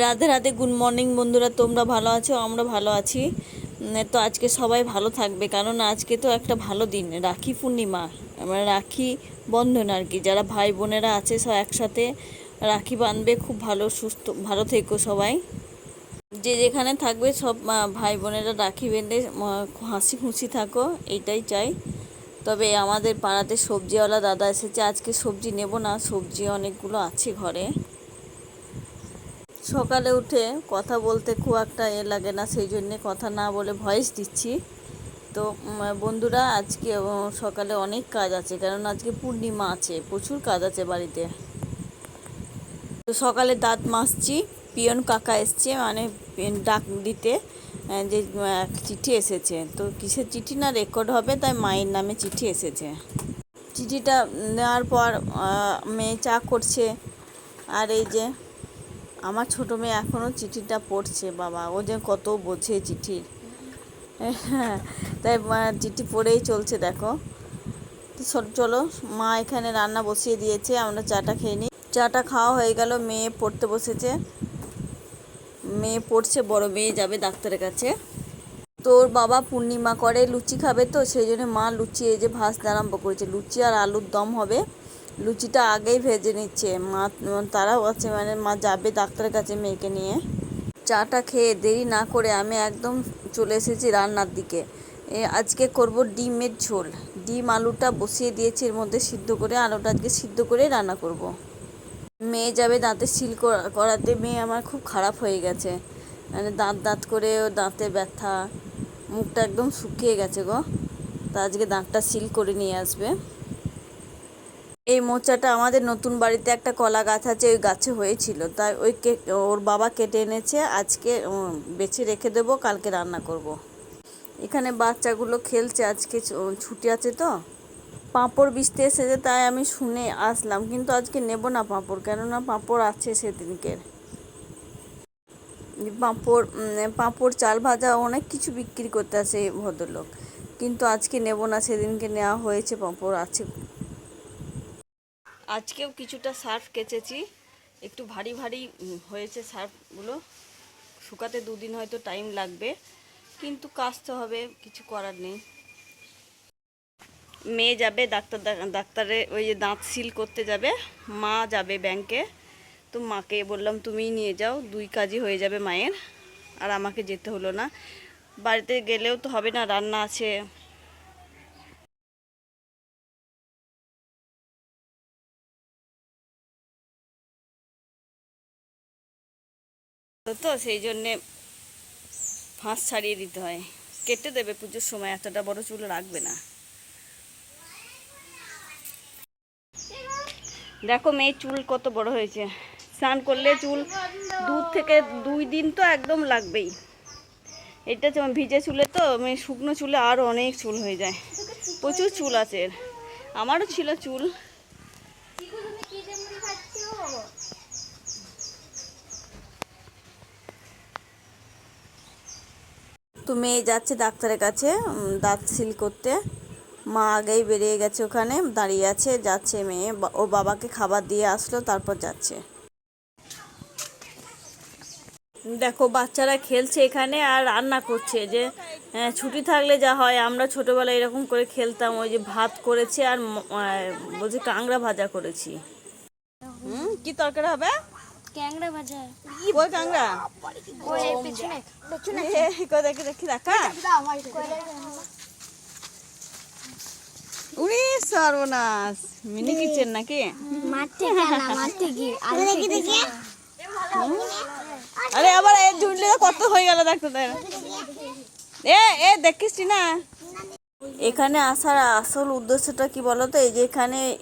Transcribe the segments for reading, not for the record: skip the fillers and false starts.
Radhe Radhe, good morning বন্ধুরা। তোমরা ভালো আছো? আমরা ভালো আছি। তো আজকে সবাই ভালো থাকবে, কারণ আজকে তো একটা ভালো দিন, রাখি পূর্ণিমা। আমরা রাখি বন্ধন আর কি, যারা ভাই বোনেরা আছে সব একসাথে রাখি বাঁধবে। খুব ভালো, সুস্থ, ভালো থেকো সবাই। যে যেখানে থাকবে সব ভাই বোনেরা রাখি বেঁধে হাসি খুশি থাকো, এইটাই চাই। তবে আমাদের পাড়াতে সবজিওয়ালা দাদা এসেছে, আজকে সবজি নেব না, সবজি অনেকগুলো আছে ঘরে। সকালে উঠে কথা বলতে খুব একটা লাগে না, সেই জন্যে কথা না বলে ভয়েস দিচ্ছি। তো বন্ধুরা, আজকে সকালে অনেক কাজ আছে, কারণ আজকে পূর্ণিমা আছে, প্রচুর কাজ আছে বাড়িতে। তো সকালে দাঁত মাজছি, পিয়ন কাকা এসছে, মানে ডাক দিতে, যে চিঠি এসেছে। তো কিসের চিঠি না রেকর্ড হবে, তাই মায়ের নামে চিঠি এসেছে। চিঠিটা নেওয়ার পর মেয়ে চা করছে। আর এই যে আমার ছোটো মেয়ে এখনও চিঠিটা পড়ছে। বাবা, ও যে কত বোঝে চিঠির। হ্যাঁ, তাই চিঠি পড়েই চলছে দেখো। তো চলো, মা এখানে রান্না বসিয়ে দিয়েছে, আমরা চাটা খেয়ে নিই। চাটা খাওয়া হয়ে গেল, মেয়ে পড়তে বসেছে। মেয়ে পড়ছে, বড় মেয়ে যাবে ডাক্তারের কাছে। তোর বাবা পূর্ণিমা করে, লুচি খাবে, তো সেই জন্য মা লুচি এই যে ভাজতে আরম্ভ করেছে। লুচি আর আলুর দম হবে। লুচিটা আগেই ভেজে নিচ্ছে মা। তারাও আছে, মানে মা যাবে ডাক্তারের কাছে মেয়েকে নিয়ে। চাটা খেয়ে দেরি না করে আমি একদম চলে এসেছি রান্নার দিকে। আজকে করব ডিমের ঝোল। ডিম আলুটা বসিয়ে দিয়েছি, এর মধ্যে সিদ্ধ করে, আলুটা আজকে সিদ্ধ করে রান্না করব। মেয়ে যাবে দাঁতে সিল করাতে। মেয়ে আমার খুব খারাপ হয়ে গেছে, মানে দাঁত দাঁত করে, দাঁতে ব্যথা, মুখটা একদম শুকিয়ে গেছে গো। তা আজকে দাঁতটা সিল করে নিয়ে আসবে। এই মোচাটা আমাদের নতুন বাড়িতে একটা কলা গাছ আছে, ওই গাছে হয়েছিল, তাই ওর বাবা কেটে এনেছে। আজকে বেছে রেখে দেবো, কালকে রান্না করব। এখানে বাচ্চাগুলো খেলছে, আজকে ছুটি আছে তো। পাঁপড় বিছতে এসেছে, তাই আমি শুনে আসলাম, কিন্তু আজকে নেব না পাঁপড়, কেননা পাঁপড় আছে সেদিনকের। পাঁপড়, চাল ভাজা, অনেক কিছু বিক্রি করতে আসে এই ভদ্রলোক, কিন্তু আজকে নেব না, সেদিনকে নেওয়া হয়েছে, পাঁপড় আছে। আজকেও কিছুটা সার্ফ কেচেছি, একটু ভারী ভারী হয়েছে সার্ফগুলো। শুকাতে দুদিন হয়তো টাইম লাগবে, কিন্তু কাচতে হবে, কিছু করার নেই। মেয়ে যাবে ডাক্তারে, ওই যে দাঁত সিল করতে যাবে। মা যাবে ব্যাংকে। তো মাকে বললাম তুমিই নিয়ে যাও, দুই কাজই হয়ে যাবে মায়ের, আর আমাকে যেতে হলো না। বাড়িতে গেলেও তো হবে না, রান্না আছে। তো সেই জন্যে ফাঁস ছাড়িয়ে দিতে হয়। কেটে দেবে পুজোর সময়, এতটা বড় চুল রাখবে না। দেখো মেয়ের চুল কত বড় হয়েছে। স্নান করলে চুল 2 থেকে 2 দিন তো একদম লাগবেই। এটা ভিজে চুলে তো, মেয়ে শুকনো চুলে আরও অনেক চুল হয়ে যায়, প্রচুর চুল আছে। আমারও ছিল চুল। তো মেয়ে যাচ্ছে ডাক্তারের কাছে দাঁত সিল করতে। মা আগেই বেরিয়ে গেছে, ওখানে দাঁড়িয়ে আছে, যাচ্ছে মেয়ে। ওর বাবাকে খাবার দিয়ে আসলো, তারপর যাচ্ছে। দেখো বাচ্চারা খেলছে এখানে আর রান্না করছে। যে ছুটি থাকলে যা হয়, আমরা ছোটোবেলায় এরকম করে খেলতাম। ওই যে ভাত করেছে, আর বলছি কাঁকড়া ভাজা করেছি। কি তরকারি হবে? ক্যাংড়া ভাজা। কই কাঁকড়া? ওই পেছনে পেছনে কই দেখি দেখি দেখা। উড়ি সর্বনাশ, মিনি কিচেন নাকি? মারতে কেন মারতে কি আরে দেখি দেখি আরে আবার এই ঝুললে কত হয়ে গেল, দেখতো তাই এ দেখিস না। এখানে আসার আসল উদ্দেশ্যটা কি বলতো? এই যে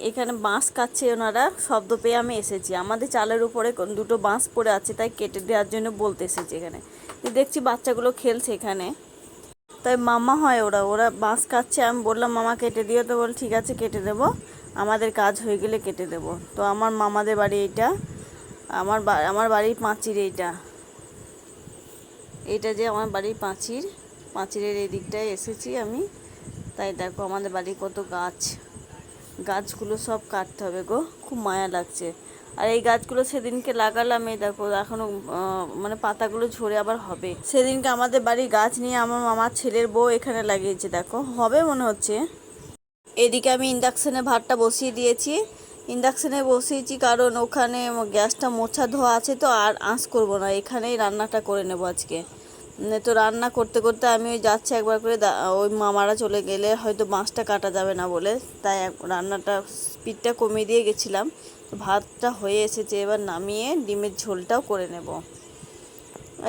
এখানে বাঁশ কাটছে ওনারা, শব্দ পেয়ে আমি এসেছি। আমাদের চালের উপরে দুটো বাঁশ পড়ে আছে, তাই কেটে দেওয়ার জন্য বলতে এসেছি এখানে। দেখছি বাচ্চাগুলো খেলছে এখানে, তাই মামা হয় ওরা ওরা বাঁশ কাটছে। আমি বললাম মামা কেটে দিও, তো বল ঠিক আছে কেটে দেবো, আমাদের কাজ হয়ে গেলে কেটে দেবো। তো আমার মামাদের বাড়ি এইটা, আমার বাড়ির পাঁচির এইটা যে আমার বাড়ির পাঁচিরের এই দিকটায় এসেছি আমি। তাই দেখো আমাদের বাড়ির কত গাছগুলো সব কাটতে হবে গো, খুব মায়া লাগছে। আর এই গাছগুলো সেদিনকে লাগালাম, এই দেখো এখনো মানে পাতাগুলো ঝরে আবার হবে। সেদিনকে আমাদের বাড়ির গাছ নিয়ে আমার মামার ছেলের বউ এখানে লাগিয়েছে, দেখো হবে মনে হচ্ছে। এদিকে আমি ইন্ডাকশানে ভাতটা বসিয়ে দিয়েছি। ইন্ডাকশানে বসিয়েছি কারণ ওখানে গ্যাসটা মোছা ধোয়া আছে, তো আর আঁচ করবো না, এখানেই রান্নাটা করে নেব আজকে। তো রান্না করতে করতে আমি ওই যাচ্ছি একবার করে, ওই মামারা চলে গেলে হয়তো মাছটা কাটা যাবে না বলে, তাই রান্নাটা স্পিডটা কমিয়ে দিয়ে গেছিলাম। ভাতটা হয়ে এসেছে, এবার নামিয়ে ডিমের ঝোলটাও করে নেব।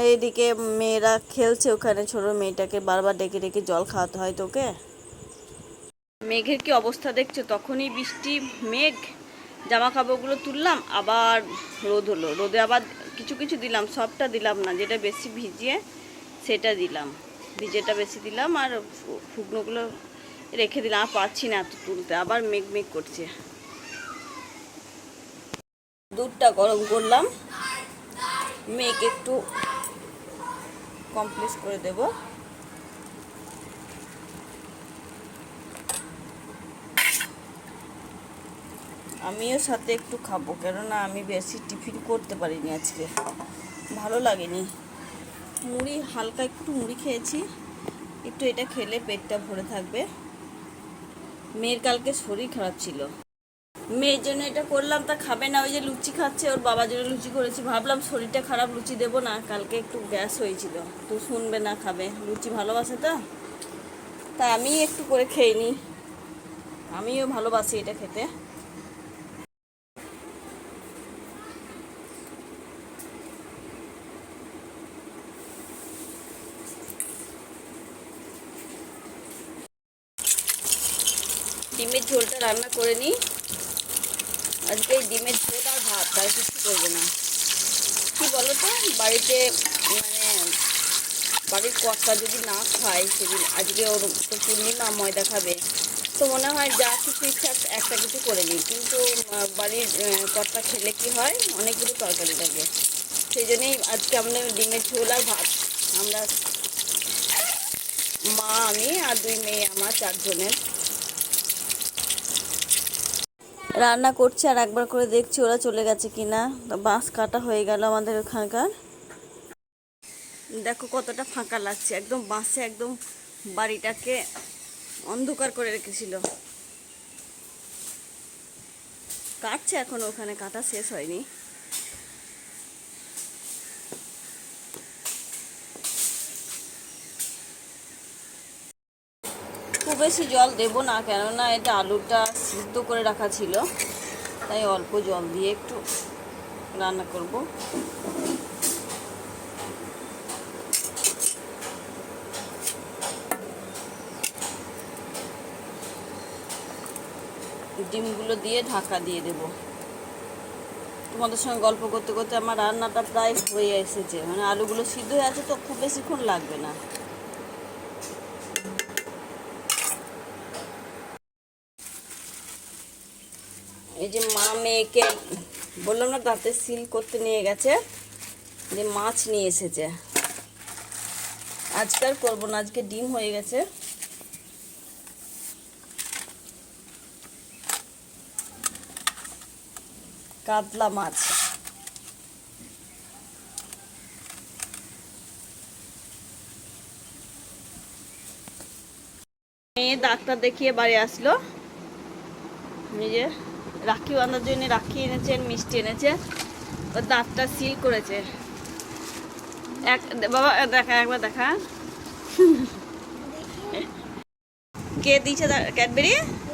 এইদিকে মেয়েরা খেলছে ওখানে, ছোটো মেয়েটাকে বারবার ডেকে ডেকে জল খাওয়াতে হয় তোকে। মেঘের কি অবস্থা দেখছো, তখনই বৃষ্টি মেঘ, জামা কাপড়গুলো তুললাম আবার রোদ হলো, রোদে আবার কিছু কিছু দিলাম, সবটা দিলাম না, যেটা বেশি ভিজিয়ে সেটা দিলাম, ভিজেটা বেশি দিলাম আর শুকনোগুলো রেখে দিলাম। আর পারছি না এত তুলতে, আবার মেঘ মেঘ করছে। দুধটা গরম করলাম, মেঘ একটু কমপ্লিট করে দেব। আমিও সাথে একটু খাবো, কেননা আমি বেশি টিফিন করতে পারিনি আজকে, ভালো লাগেনি। মুড়ি, হালকা একটু মুড়ি খেয়েছি, একটু এটা খেলে পেটটা ভরে থাকবে। মেয়ের কালকে শরীর খারাপ ছিল, মেয়ের জন্য এটা করলাম, তা খাবে না, ওই যে লুচি খাচ্ছে, ওর বাবার জন্য লুচি করেছি। ভাবলাম শরীরটা খারাপ, লুচি দেবো না, কালকে একটু গ্যাস হয়েছিল, তো শুনবে না, খাবে, লুচি ভালোবাসে তো, তা আমি একটু করে খেয়ে নিই, আমিও ভালোবাসি এটা খেতে। ডিমের ঝোলটা রান্না করে নিই আজকে, এই ডিমের ঝোল আর ভাত, আর কিছু করবো না। কি বলো তো, বাড়িতে মানে বাড়ির কর্তা যদি না খায় সেদিন, আজকে ওর তো পূর্ণিমা, ময়দা খাবে, তো মনে হয় যা কিছু ইচ্ছা একটা কিছু করে নিই, কিন্তু বাড়ির কর্তা খেলে কি হয়, অনেকগুলো তরকারি লাগে, সেই জন্যই আজকে আমরা ডিমের ঝোল আর ভাত, আমরা মা, আমি আর দুই মেয়ে আমার, 4 জনের রান্না করছি। আর একবার করে দেখছি ওরা চলে গেছে কিনা। বাঁশ কাটা হয়ে গেল আমাদের ওখানকার, দেখো কতটা ফাঁকা লাগছে, একদম বাঁশে একদম বাড়িটাকে অন্ধকার করে রেখেছিল। কাটছে এখন, ওখানে কাটা শেষ হয়নি। খুব বেশি জল দেবো না, কেননা এটা আলুটা সিদ্ধ করে রাখা ছিল, তাই অল্প জল দিয়ে একটু রান্না করব। ডিমগুলো দিয়ে ঢাকা দিয়ে দেব। তোমাদের সঙ্গে গল্প করতে করতে আমার রান্নাটা প্রায় হয়ে এসেছে, মানে আলুগুলো সিদ্ধ হয়ে আছে, তো খুব বেশিক্ষণ লাগবে না। এই যে মা মেয়েকে বললাম না, দাঁতে সিল করতে নিয়ে গেছে, যে মাছ নিয়ে এসেছে। আজকাল করবো না, আজকে ডিম হয়ে গেছে। কাতলা মাছ, মেয়ে ডাক্তার দেখিয়ে বাড়ি আসলো, নিজে রাখি বাঁধার জন্য রাখি এনেছেন, মিষ্টি এনেছে, ওর দাঁতটা সিল করেছে। বাবা দেখা, একবার দেখা, কে দিয়েছে ক্যাডবেরি?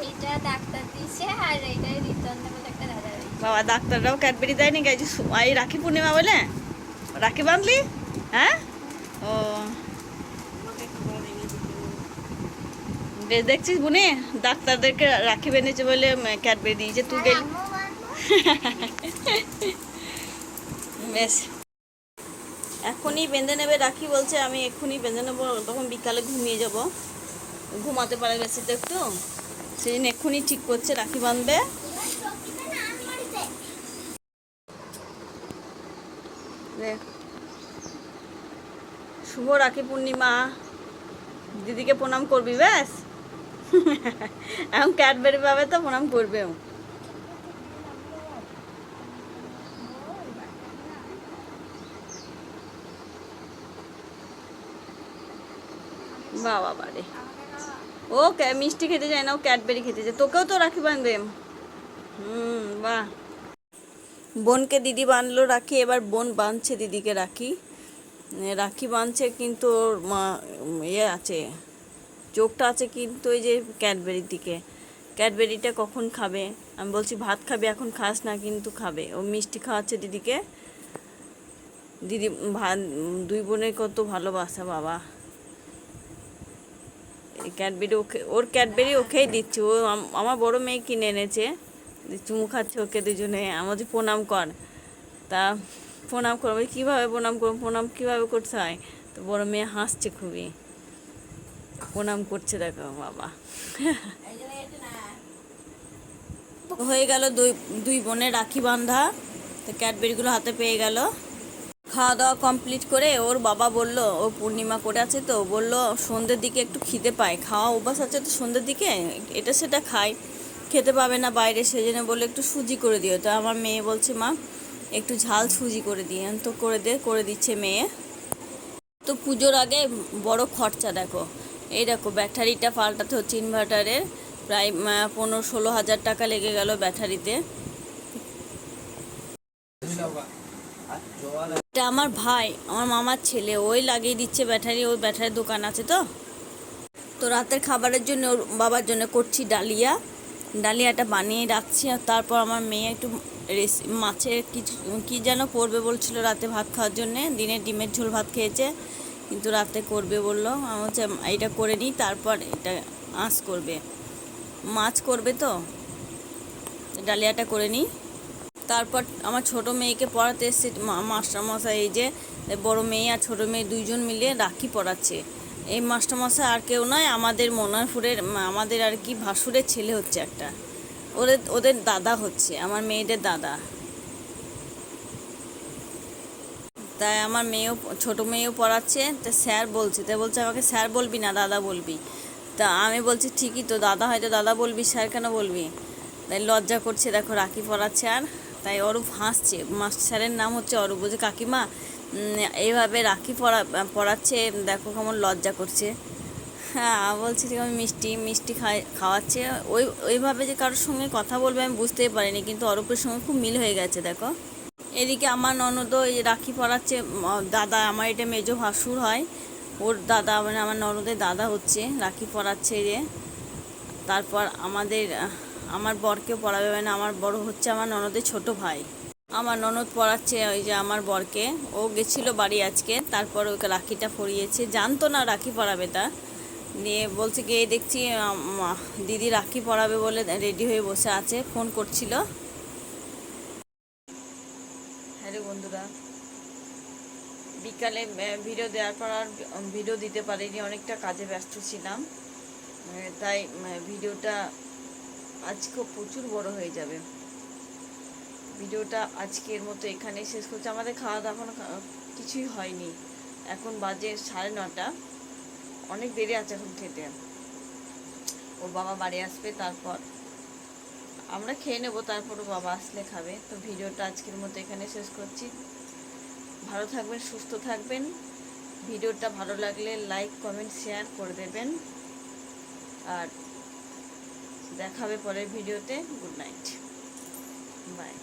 এটা ডাক্তার দিয়েছে, আর এটা রিতন বলে একটা দাদা দিয়েছে। বাবা ডাক্তাররাও ক্যাডবেরি দেয়নি, এই রাখি পূর্ণিমা বলে রাখি বাঁধলি? হ্যাঁ, ও বেশ, দেখছিস বুনি, ডাক্তারদেরকে রাখি বেঁধেছে বলে ক্যাডবেরি দিয়েছে, তুই গেলি। বেশ, এখনই বেঁধে নেবে রাখি বলছে, আমি এক্ষুনি বেঁধে নেবো, তখন বিকালে ঘুমিয়ে যাব, ঘুমাতে পারে বেশি তো একটু, সেই জন্য এক্ষুনি ঠিক করছে রাখি বাঁধবে। শুভ রাখি পূর্ণিমা, দিদিকে প্রণাম করবি, ব্যাস। এখন ক্যাডবেরি পাবে তো প্রণাম করবেও। বাবা বারে, ও মিষ্টি খেতে যায় না, ও ক্যাডবেরি খেতে যায়। তোকেও তো রাখি বাঁধবে। বাহ। বোনকে দিদি বাঁধলো রাখি, এবার বোন বাঁধছে দিদিকে রাখি। রাখি বাঁধছে কিন্তু ওর ইয়ে আছে, চোখটা আছে কিন্তু ওই যে ক্যাডবেরির দিকে। ক্যাডবেরিটা কখন খাবে? আমি বলছি ভাত খাবে, এখন খাস না, কিন্তু খাবে। ও মিষ্টি খাওয়াচ্ছে দিদিকে। দিদি ভাত, দুই বোনের কত ভালোবাসা বাবা। এই ক্যাডবেরি ওকে, ওর ক্যাডবেরি ওকেই দিচ্ছে। ও আমার বড় মেয়ে কিনে এনেছে, চুমু খাচ্ছে ওকে দুজনে। আমার যে প্রণাম কর, তা প্রণাম করবো, কীভাবে প্রণাম করবো, প্রণাম কীভাবে করতে হয়? তো বড় মেয়ে হাসছে খুবই, প্রণাম করছে দেখো বাবা। হয়ে গেল দুই দুই বোনের রাখি বাঁধা। তো ক্যাডবেরিগুলো হাতে পেয়ে গেল। খাওয়া দাওয়া কমপ্লিট করে ওর বাবা বলল, ও পূর্ণিমা করে আছে তো, বলল সন্ধ্যের দিকে একটু খিদে পায়, খাওয়া অভ্যাস আছে তো সন্ধ্যের দিকে এটা সেটা খায়, খেতে পাবে না বাইরে, সেজন্য বললো একটু সুজি করে দিও। তো আমার মেয়ে বলছে মা একটু ঝাল সুজি করে দিই, তো করে দিচ্ছে মেয়ে। তো পুজোর আগে বড় খরচা দেখো, এই দেখো ব্যাটারিটা পাল্টাতে হচ্ছে ইনভার্টারের, প্রায় 15-16 হাজার টাকা লেগে গেল ব্যাটারিতে। এটা আমার ভাই, আমার মামার ছেলে, ওই লাগিয়ে দিচ্ছে ব্যাটারি, ওর ব্যাটারির দোকান আছে তো। তো রাতের খাবারের জন্য ওর বাবার জন্য করছি ডালিয়া, ডালিয়াটা বানিয়ে রাখছি। আর তারপর আমার মেয়ে একটু মাছের কিছু কী যেন করবে বলছিল রাতে ভাত খাওয়ার জন্যে। দিনে ডিমের ঝোল ভাত খেয়েছে, কিন্তু রাতে করবে বললো। আমি হচ্ছে এইটা করে নিই, তারপর এটা করবে, মাছ করবে, তো ডালিয়াটা করে নিই। তারপর আমার ছোট মেয়েকে পড়াতে এসেছি, মাস্টারমশাই এই যে বড় মেয়ে আর ছোট মেয়ে দুইজন মিলে রাখি পড়াচ্ছে। এই মাস্টারমশাই আর কেউ নয়, আমাদের মনারপুরের, আমাদের আর কি ভাসুরের ছেলে হচ্ছে একটা, ওদের দাদা হচ্ছে, আমার মেয়েদের দাদা। তাই আমার মেয়েও, ছোট মেয়েও পড়াচ্ছে। তা স্যার বলছে, তাই বলছে আমাকে স্যার বলবি না দাদা বলবি। তা আমি বলছি ঠিকই তো, দাদা হয়তো দাদা বলবি, স্যার কেন বলবি? তাই লজ্জা করছে দেখো, রাখি পড়াচ্ছে। আর তাই অরূপ হাসছে, মাস্টার স্যারের নাম হচ্ছে অরূপ, বলছে কাকিমা এইভাবে রাখি পড়াচ্ছে, দেখো কেমন লজ্জা করছে। হ্যাঁ বলছি ঠিক, আমি মিষ্টি মিষ্টি খাওয়াচ্ছে। ওইভাবে যে কারোর সঙ্গে কথা বলবে আমি বুঝতেই পারিনি, কিন্তু অরূপের সঙ্গে খুব মিল হয়ে গেছে দেখো। এদিকে আমার ননদও এই রাখি পরাচ্ছে, দাদা, আমার এটা মেজো ভাসুর হয়, ওর দাদা মানে আমার ননদের দাদা হচ্ছে, রাখি পরাচ্ছে যে। তারপর আমার বরকেও পরাবে, মানে আমার বড় হচ্ছে আমার ননদের ছোট ভাই। আমার ননদ পরাচ্ছে ওই যে আমার বরকে, ও গেছিল বাড়ি আজকে, তারপর ওকে রাখিটা পরিয়েছে, জানতো না রাখি পরাবে তা। দিয়ে বলছে গিয়ে দেখছি দিদি রাখি পরাবে বলে রেডি হয়ে বসে আছে, ফোন করছিল। হ্যালো বন্ধুরা, বিকালে ভিডিও দেওয়ার পর আর ভিডিও দিতে পারিনি, অনেকটা কাজে ব্যস্ত ছিলাম। তাই ভিডিওটা আজকেও প্রচুর বড় হয়ে যাবে। ভিডিওটা আজকের মতো এখানেই শেষ করছি। আমাদের খাওয়া দাওয়া এখনো কিছুই হয়নি, এখন বাজে 9:30, অনেক দেরি আছে এখন খেতে। ওর বাবা বাড়ি আসবে, তারপর আমরা খেয়ে নেবো, তারপর ওর বাবা আসলে খাবে। তো ভিডিওটা আজকের মতো এখানে শেষ করছি। ভালো থাকবেন, সুস্থ থাকবেন। ভিডিওটা ভালো লাগলে লাইক কমেন্ট শেয়ার করে দেবেন। আর দেখা হবে পরের ভিডিওতে। Good night, by.